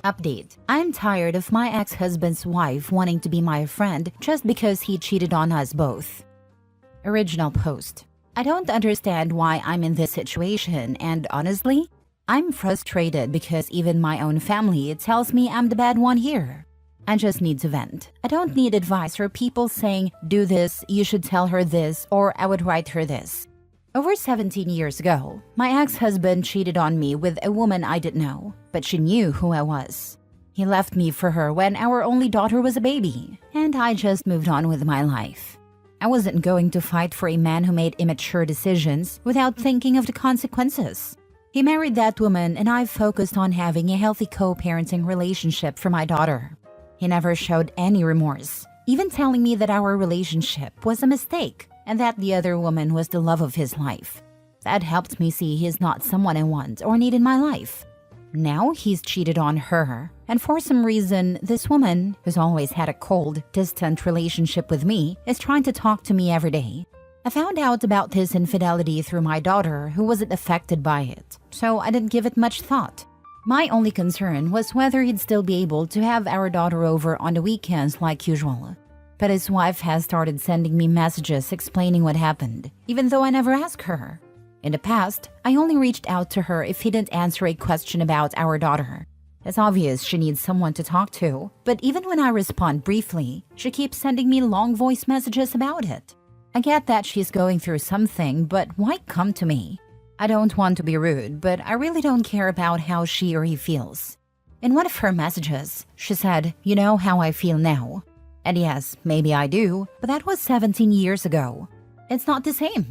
Update. I'm tired of my ex-husband's wife wanting to be my friend just because he cheated on us both. Original post. I don't understand why I'm in this situation, and honestly, I'm frustrated because even my own family tells me I'm the bad one here. I just need to vent. I don't need advice or people saying, do this, you should tell her this, or I would write her this. Over 17 years ago, my ex-husband cheated on me with a woman I didn't know, but she knew who I was. He left me for her when our only daughter was a baby, and I just moved on with my life. I wasn't going to fight for a man who made immature decisions without thinking of the consequences. He married that woman and I focused on having a healthy co-parenting relationship for my daughter. He never showed any remorse, even telling me that our relationship was a mistake and that the other woman was the love of his life. That helped me see he's not someone I want or need in my life. Now he's cheated on her, and for some reason, this woman, who's always had a cold, distant relationship with me, is trying to talk to me every day. I found out about his infidelity through my daughter, who wasn't affected by it, so I didn't give it much thought. My only concern was whether he'd still be able to have our daughter over on the weekends like usual. But his wife has started sending me messages explaining what happened, even though I never asked her. In the past, I only reached out to her if he didn't answer a question about our daughter. It's obvious she needs someone to talk to, but even when I respond briefly, she keeps sending me long voice messages about it. I get that she's going through something, but why come to me? I don't want to be rude, but I really don't care about how she or he feels. In one of her messages, she said, "You know how I feel now." And yes, maybe I do, but that was 17 years ago. It's not the same.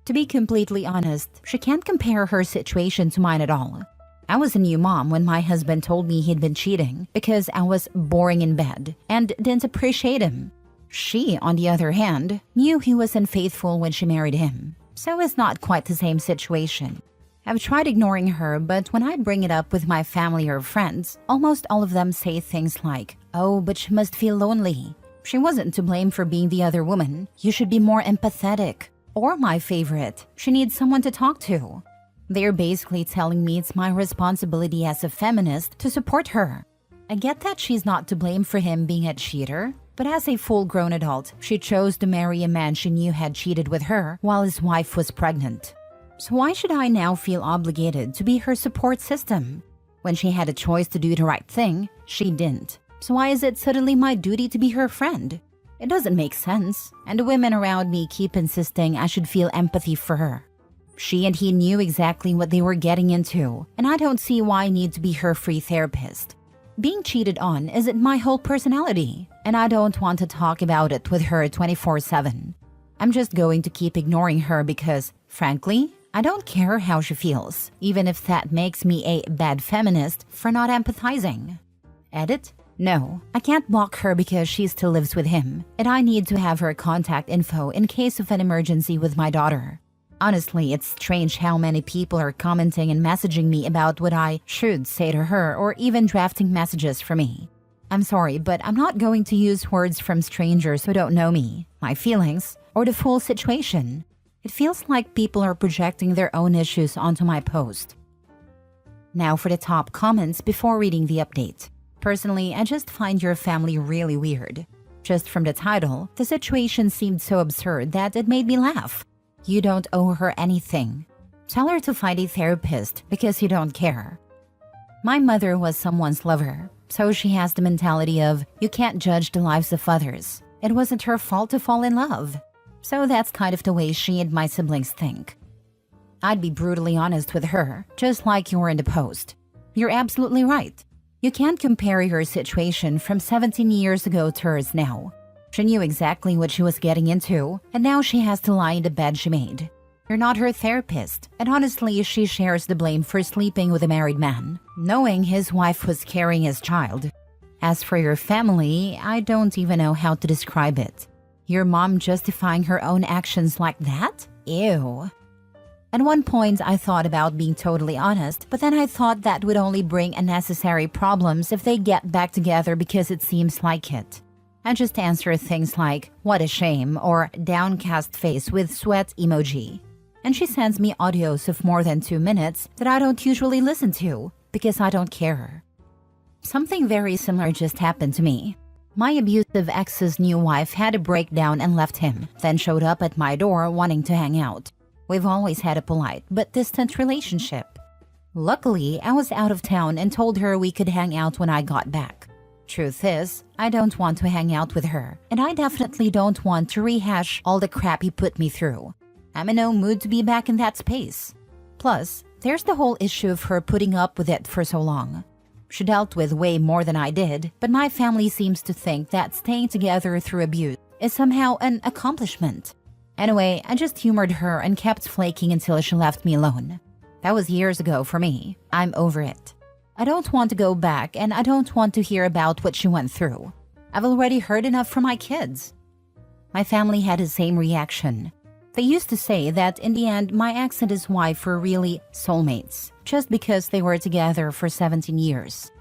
To be completely honest, she can't compare her situation to mine at all. I was a new mom when my husband told me he'd been cheating because I was boring in bed and didn't appreciate him. She, on the other hand, knew he was unfaithful when she married him, so it's not quite the same situation. I've tried ignoring her, but when I bring it up with my family or friends, almost all of them say things like, "Oh, but she must feel lonely. She wasn't to blame for being the other woman. You should be more empathetic." Or my favorite, "She needs someone to talk to." They're basically telling me it's my responsibility as a feminist to support her. I get that she's not to blame for him being a cheater, but as a full-grown adult, she chose to marry a man she knew had cheated with her while his wife was pregnant. So why should I now feel obligated to be her support system? When she had a choice to do the right thing, she didn't. So why is it suddenly my duty to be her friend? It doesn't make sense, and the women around me keep insisting I should feel empathy for her. She and he knew exactly what they were getting into, and I don't see why I need to be her free therapist. Being cheated on isn't my whole personality, and I don't want to talk about it with her 24/7. I'm just going to keep ignoring her because, frankly, I don't care how she feels, even if that makes me a bad feminist for not empathizing. Edit? No, I can't block her because she still lives with him, and I need to have her contact info in case of an emergency with my daughter. Honestly, it's strange how many people are commenting and messaging me about what I should say to her or even drafting messages for me. I'm sorry, but I'm not going to use words from strangers who don't know me, my feelings, or the full situation. It feels like people are projecting their own issues onto my post. Now for the top comments before reading the update. Personally, I just find your family really weird. Just from the title, the situation seemed so absurd that it made me laugh. You don't owe her anything. Tell her to find a therapist because you don't care. My mother was someone's lover, so she has the mentality of, you can't judge the lives of others. It wasn't her fault to fall in love. So that's kind of the way she and my siblings think. I'd be brutally honest with her, just like you were in the post. You're absolutely right. You can't compare your situation from 17 years ago to hers now. She knew exactly what she was getting into, and now she has to lie in the bed she made. You're not her therapist, and honestly, she shares the blame for sleeping with a married man, knowing his wife was carrying his child. As for your family, I don't even know how to describe it. Your mom justifying her own actions like that? Ew. At one point, I thought about being totally honest, but then I thought that would only bring unnecessary problems if they get back together because it seems like it. I just answer things like, "What a shame," or downcast face with sweat emoji. And she sends me audios of more than 2 minutes that I don't usually listen to because I don't care. Something very similar just happened to me. My abusive ex's new wife had a breakdown and left him, then showed up at my door wanting to hang out. We've always had a polite but distant relationship. Luckily, I was out of town and told her we could hang out when I got back. Truth is, I don't want to hang out with her, and I definitely don't want to rehash all the crap he put me through. I'm in no mood to be back in that space. Plus, there's the whole issue of her putting up with it for so long. She dealt with way more than I did, but my family seems to think that staying together through abuse is somehow an accomplishment. Anyway, I just humored her and kept flaking until she left me alone. That was years ago for me. I'm over it. I don't want to go back, and I don't want to hear about what she went through. I've already heard enough from my kids. My family had the same reaction. They used to say that in the end, my ex and his wife were really soulmates, just because they were together for 17 years.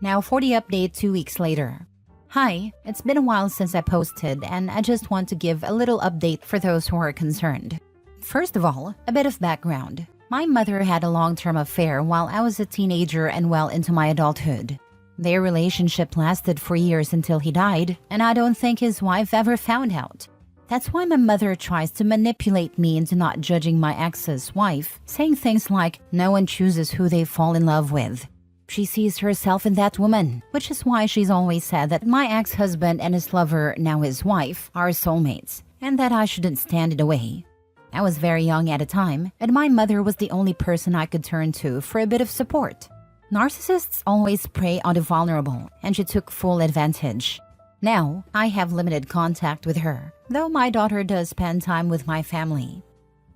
Now for the update 2 weeks later. Hi, it's been a while since I posted, and I just want to give a little update for those who are concerned. First of all, a bit of background. My mother had a long-term affair while I was a teenager and well into my adulthood. Their relationship lasted for years until he died, and I don't think his wife ever found out. That's why my mother tries to manipulate me into not judging my ex's wife, saying things like, no one chooses who they fall in love with. She sees herself in that woman, which is why she's always said that my ex-husband and his lover, now his wife, are soulmates, and that I shouldn't stand in the way. I was very young at the time, and my mother was the only person I could turn to for a bit of support. Narcissists always prey on the vulnerable, and she took full advantage. Now, I have limited contact with her, though my daughter does spend time with my family.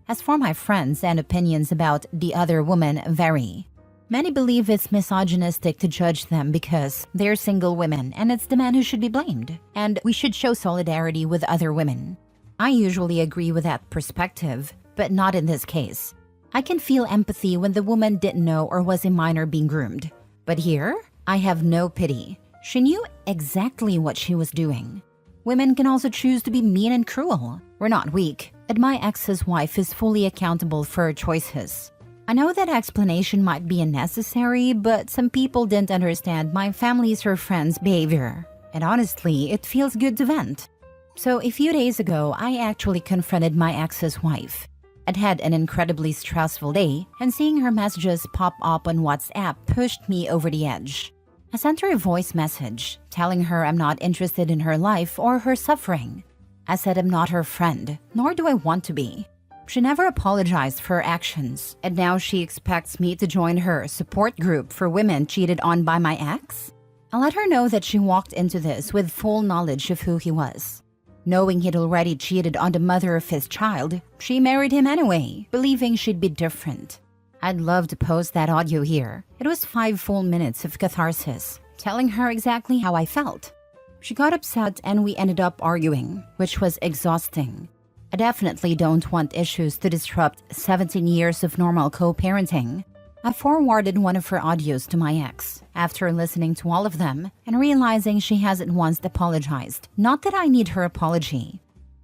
As for my friends, and opinions about the other woman vary. Many believe it's misogynistic to judge them because they're single women and it's the man who should be blamed, and we should show solidarity with other women. I usually agree with that perspective, but not in this case. I can feel empathy when the woman didn't know or was a minor being groomed. But here, I have no pity. She knew exactly what she was doing. Women can also choose to be mean and cruel. We're not weak, and my ex's wife is fully accountable for her choices. I know that explanation might be unnecessary, but some people didn't understand my family's or friends' behavior. And honestly, it feels good to vent. So a few days ago, I actually confronted my ex's wife. I'd had an incredibly stressful day, and seeing her messages pop up on WhatsApp pushed me over the edge. I sent her a voice message, telling her I'm not interested in her life or her suffering. I said I'm not her friend, nor do I want to be. She never apologized for her actions, and now she expects me to join her support group for women cheated on by my ex? I let her know that she walked into this with full knowledge of who he was. Knowing he'd already cheated on the mother of his child, she married him anyway, believing she'd be different. I'd love to post that audio here. It was 5 full minutes of catharsis, telling her exactly how I felt. She got upset and we ended up arguing, which was exhausting. I definitely don't want issues to disrupt 17 years of normal co-parenting. I forwarded one of her audios to my ex, after listening to all of them and realizing she hasn't once apologized. Not that I need her apology.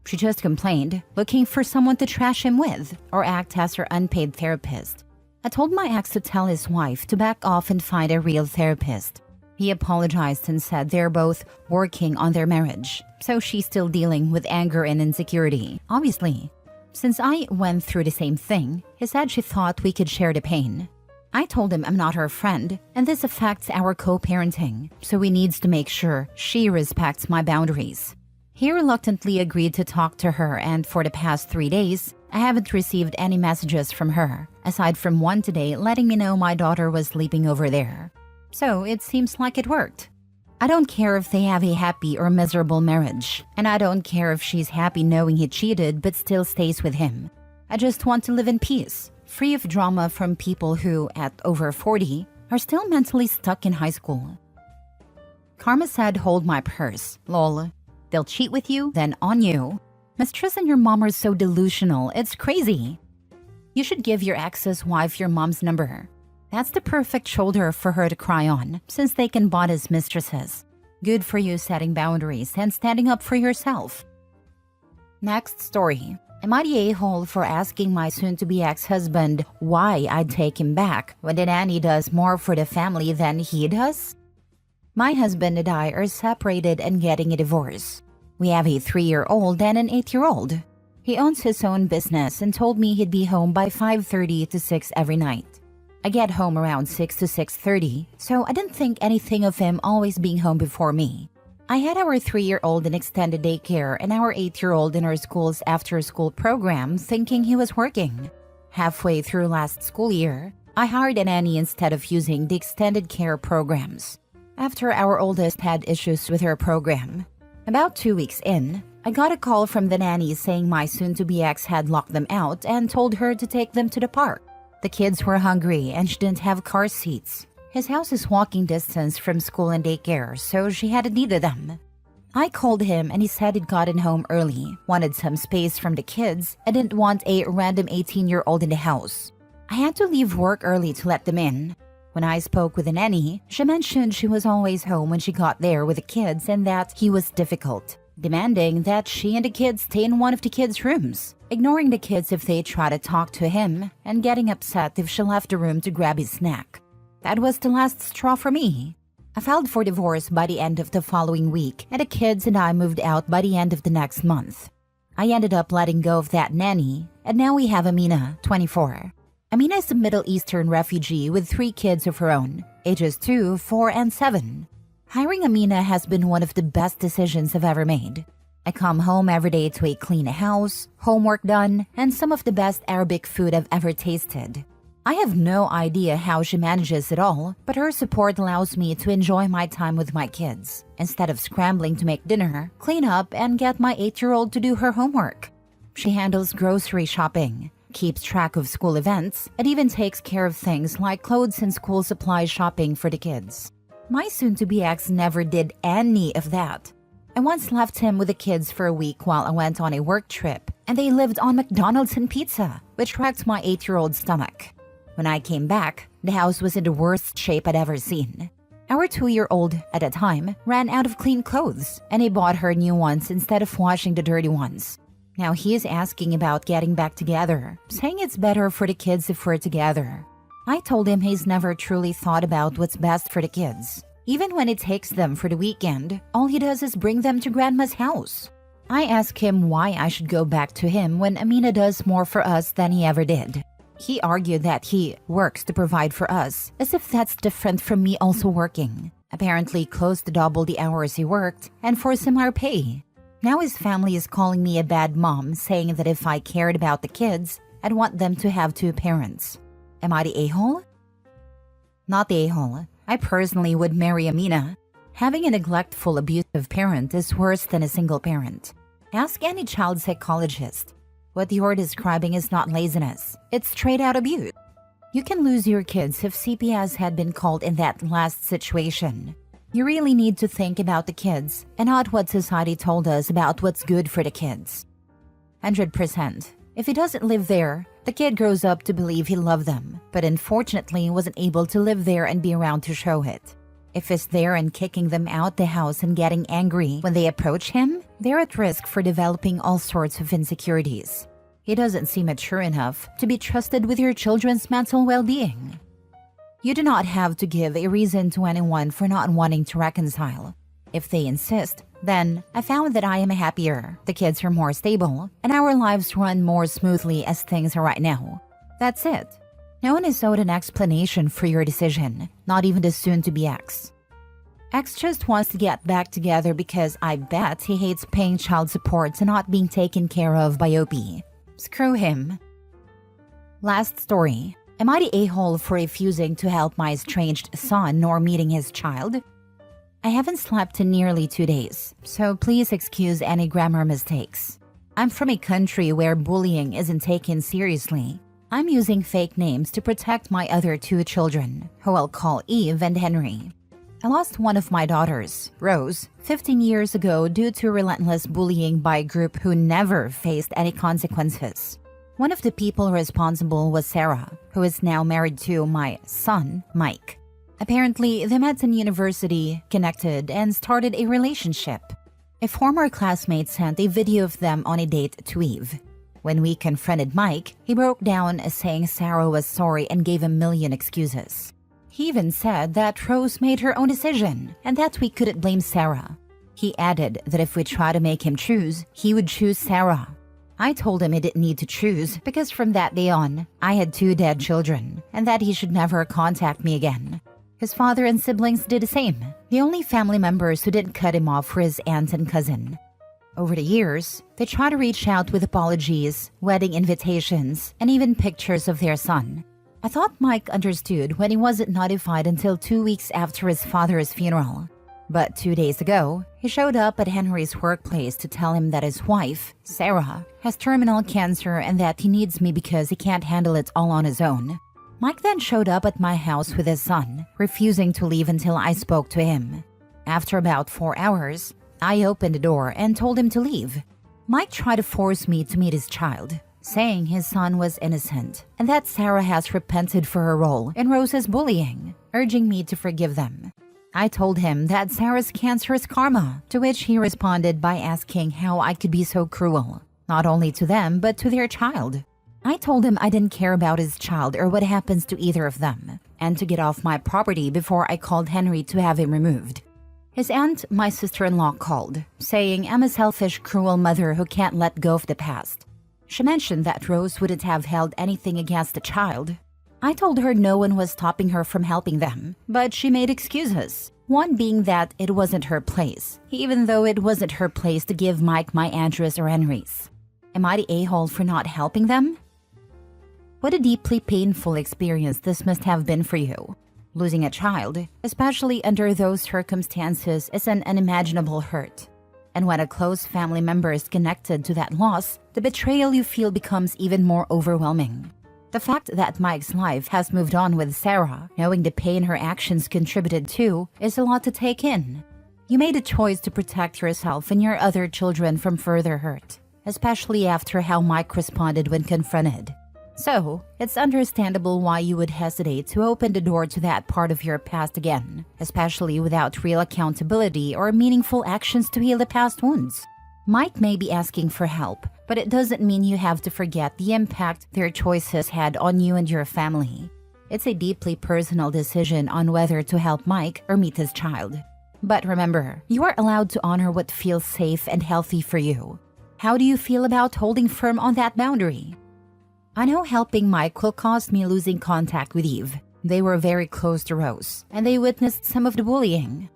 She just complained, looking for someone to trash him with or act as her unpaid therapist. I told my ex to tell his wife to back off and find a real therapist. He apologized and said they're both working on their marriage, so she's still dealing with anger and insecurity, obviously. Since I went through the same thing, he said she thought we could share the pain. I told him I'm not her friend, and this affects our co-parenting, so he needs to make sure she respects my boundaries. He reluctantly agreed to talk to her, and for the past 3 days, I haven't received any messages from her, aside from one today letting me know my daughter was sleeping over there. So it seems like it worked. I don't care if they have a happy or miserable marriage, and I don't care if she's happy knowing he cheated but still stays with him. I just want to live in peace, free of drama from people who, at over 40, are still mentally stuck in high school. Karma said, hold my purse. Lol. They'll cheat with you, then on you. Mistress and your mom are so delusional, it's crazy. You should give your ex's wife your mom's number. That's the perfect shoulder for her to cry on, since they can bond as mistresses. Good for you setting boundaries and standing up for yourself. Next story. Am I the a-hole for asking my soon-to-be ex-husband why I'd take him back when the nanny does more for the family than he does? My husband and I are separated and getting a divorce. We have a 3-year-old and an 8-year-old. He owns his own business and told me he'd be home by 5:30 to 6 every night. I get home around 6 to 6:30, so I didn't think anything of him always being home before me. I had our 3-year-old in extended daycare and our 8-year-old in our school's after-school program thinking he was working. Halfway through last school year, I hired a nanny instead of using the extended care programs. After our oldest had issues with her program, about 2 weeks in, I got a call from the nanny saying my soon-to-be ex had locked them out and told her to take them to the park. The kids were hungry and she didn't have car seats. His house is walking distance from school and daycare, so she hadn't needed them. I called him and he said he'd gotten home early, wanted some space from the kids, and didn't want a random 18-year-old in the house. I had to leave work early to let them in. When I spoke with the nanny, she mentioned she was always home when she got there with the kids and that he was difficult, demanding that she and the kids stay in one of the kids' rooms, ignoring the kids if they try to talk to him, and getting upset if she left the room to grab his snack. That was the last straw for me. I filed for divorce by the end of the following week, and the kids and I moved out by the end of the next month. I ended up letting go of that nanny, and now we have Amina, 24. Amina is a Middle Eastern refugee with 3 kids of her own, ages 2, 4, and 7. Hiring Amina has been one of the best decisions I've ever made. I come home every day to a clean house, homework done, and some of the best Arabic food I've ever tasted. I have no idea how she manages it all, but her support allows me to enjoy my time with my kids, instead of scrambling to make dinner, clean up, and get my 8-year-old to do her homework. She handles grocery shopping, keeps track of school events, and even takes care of things like clothes and school supply shopping for the kids. My soon-to-be ex never did any of that. I once left him with the kids for a week while I went on a work trip, and they lived on McDonald's and pizza, which wrecked my 8-year-old's stomach. When I came back, the house was in the worst shape I'd ever seen. Our 2-year-old, at the time, ran out of clean clothes, and I bought her new ones instead of washing the dirty ones. Now he is asking about getting back together, saying it's better for the kids if we're together. I told him he's never truly thought about what's best for the kids. Even when he takes them for the weekend, all he does is bring them to Grandma's house. I asked him why I should go back to him when Amina does more for us than he ever did. He argued that he works to provide for us, as if that's different from me also working. Apparently close to double the hours he worked, and for similar pay. Now his family is calling me a bad mom, saying that if I cared about the kids, I'd want them to have 2 parents. Am I the a-hole? Not the a-hole. I personally would marry Amina. Having a neglectful, abusive parent is worse than a single parent. Ask any child psychologist. What you're describing is not laziness. It's straight-out abuse. You can lose your kids if CPS had been called in that last situation. You really need to think about the kids and not what society told us about what's good for the kids. 100%. If he doesn't live there, the kid grows up to believe he loved them, but unfortunately wasn't able to live there and be around to show it. If he's there and kicking them out the house and getting angry when they approach him, they're at risk for developing all sorts of insecurities. He doesn't seem mature enough to be trusted with your children's mental well-being. You do not have to give a reason to anyone for not wanting to reconcile. If they insist, then I found that I am happier, the kids are more stable, and our lives run more smoothly as things are right now. That's it. No one is owed an explanation for your decision, not even the soon-to-be ex. Ex just wants to get back together because I bet he hates paying child support and not being taken care of by OP. Screw him. Last story. Am I the a-hole for refusing to help my estranged son nor meeting his child? I haven't slept in nearly 2 days, so please excuse any grammar mistakes. I'm from a country where bullying isn't taken seriously. I'm using fake names to protect my other 2 children, who I'll call Eve and Henry. I lost one of my daughters, Rose, 15 years ago due to relentless bullying by a group who never faced any consequences. One of the people responsible was Sarah, who is now married to my son, Mike. Apparently, they met in university, connected, and started a relationship. A former classmate sent a video of them on a date to Eve. When we confronted Mike, he broke down saying Sarah was sorry and gave a million excuses. He even said that Rose made her own decision and that we couldn't blame Sarah. He added that if we try to make him choose, he would choose Sarah. I told him he didn't need to choose because from that day on, I had 2 dead children and that he should never contact me again. His father and siblings did the same. The only family members who didn't cut him off were his aunt and cousin. Over the years, they tried to reach out with apologies, wedding invitations, and even pictures of their son. I thought Mike understood when he wasn't notified until 2 weeks after his father's funeral. But 2 days ago, he showed up at Henry's workplace to tell him that his wife, Sarah, has terminal cancer and that he needs me because he can't handle it all on his own. Mike then showed up at my house with his son, refusing to leave until I spoke to him. After about 4 hours, I opened the door and told him to leave. Mike tried to force me to meet his child, saying his son was innocent and that Sarah has repented for her role in Rose's bullying, urging me to forgive them. I told him that Sarah's cancer is karma, to which he responded by asking how I could be so cruel, not only to them but to their child. I told him I didn't care about his child or what happens to either of them, and to get off my property before I called Henry to have him removed. His aunt, my sister-in-law, called, saying I'm a selfish, cruel mother who can't let go of the past. She mentioned that Rose wouldn't have held anything against the child. I told her no one was stopping her from helping them, but she made excuses. One being that it wasn't her place, even though it wasn't her place to give Mike my address or Henry's. Am I the a-hole for not helping them? What a deeply painful experience this must have been for you. Losing a child, especially under those circumstances, is an unimaginable hurt. And when a close family member is connected to that loss, the betrayal you feel becomes even more overwhelming. The fact that Mike's life has moved on with Sarah, knowing the pain her actions contributed to, is a lot to take in. You made a choice to protect yourself and your other children from further hurt, especially after how Mike responded when confronted. So, it's understandable why you would hesitate to open the door to that part of your past again, especially without real accountability or meaningful actions to heal the past wounds. Mike may be asking for help, but it doesn't mean you have to forget the impact their choices had on you and your family. It's a deeply personal decision on whether to help Mike or meet his child. But remember, you are allowed to honor what feels safe and healthy for you. How do you feel about holding firm on that boundary? I know helping Mike will cost me losing contact with Eve. They were very close to Rose, and they witnessed some of the bullying.